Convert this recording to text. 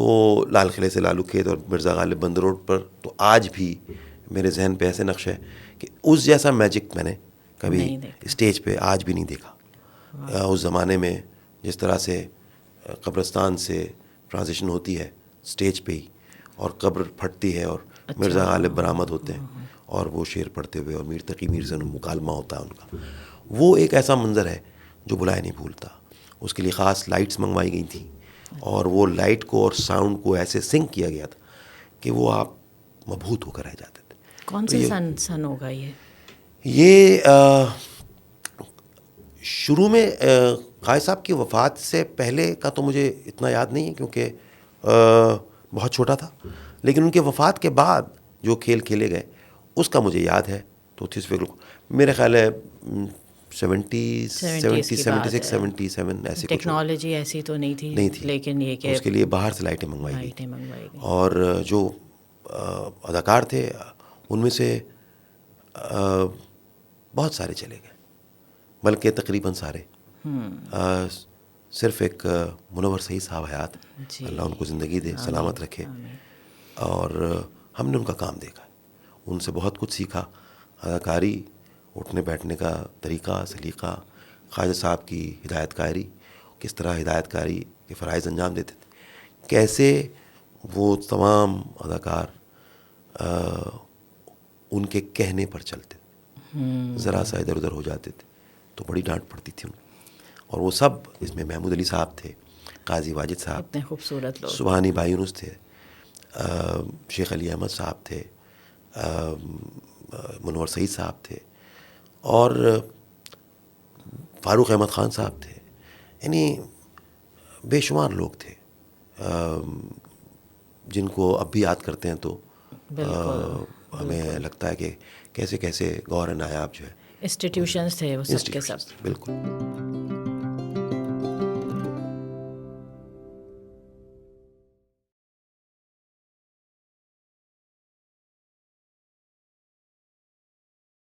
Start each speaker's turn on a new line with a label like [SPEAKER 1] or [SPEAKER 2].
[SPEAKER 1] تو لال قلعے سے لالو کھیت اور مرزا غالب بند روڈ پر تو آج بھی میرے ذہن پہ ایسے نقش ہے کہ اس جیسا میجک میں نے کبھی اسٹیج پہ آج بھی نہیں دیکھا. اس زمانے میں جس طرح سے قبرستان سے ٹرانزیشن ہوتی ہے اسٹیج پہ ہی, اور قبر پھٹتی ہے اور مرزا غالب برآمد ہوتے ہیں اور وہ شعر پڑھتے ہوئے, اور میر تقی میر سے مکالمہ ہوتا ہے ان کا, وہ ایک ایسا منظر ہے جو بلائے نہیں بھولتا. اس کے لیے خاص لائٹس منگوائی گئی تھیں, اور وہ لائٹ کو اور ساؤنڈ کو ایسے سنک کیا گیا تھا کہ وہ آپ مبہوت ہو کر رہ جاتے تھے.
[SPEAKER 2] کون سے سن ہوگا
[SPEAKER 1] یہ شروع میں قائد صاحب کی وفات سے پہلے کا تو مجھے اتنا یاد نہیں ہے کیونکہ بہت چھوٹا تھا, لیکن ان کے وفات کے بعد جو کھیل کھیلے گئے اس کا مجھے یاد ہے. تو میرے خیال ہے 77 ایسی
[SPEAKER 2] ٹیکنالوجی ایسی تو نہیں تھی لیکن یہ کہ
[SPEAKER 1] اس کے لیے باہر سے لائٹیں منگوائی گئی. اور جو اداکار تھے ان میں سے بہت سارے چلے گئے, بلکہ تقریباً سارے. صرف ایک منور سعید صاحب حیات, اللہ ان کو زندگی دے, سلامت رکھے. اور ہم نے ان کا کام دیکھا, ان سے بہت کچھ سیکھا. اداکاری, اٹھنے بیٹھنے کا طریقہ, سلیقہ, خواجہ صاحب کی ہدایت کاری, کس طرح ہدایت کاری کے فرائض انجام دیتے تھے, کیسے وہ تمام اداکار ان کے کہنے پر چلتے تھے, ذرا سا ادھر ادھر ہو جاتے تھے تو بڑی ڈانٹ پڑتی تھی ان. اور وہ سب, اس میں محمود علی صاحب تھے, قاضی واجد صاحب,
[SPEAKER 2] اتنے خوبصورت لوگ,
[SPEAKER 1] سبحانی بھائی یونس تھے, شیخ علی احمد صاحب تھے, منور سعید صاحب تھے, اور فاروق احمد خان صاحب تھے. یعنی بے شمار لوگ تھے جن کو اب بھی یاد کرتے ہیں تو ہمیں لگتا ہے کہ کیسے کیسے گور نایاب جو ہے
[SPEAKER 2] انسٹیٹیوشنز تھے وہ سب کے سب.
[SPEAKER 1] بالکل.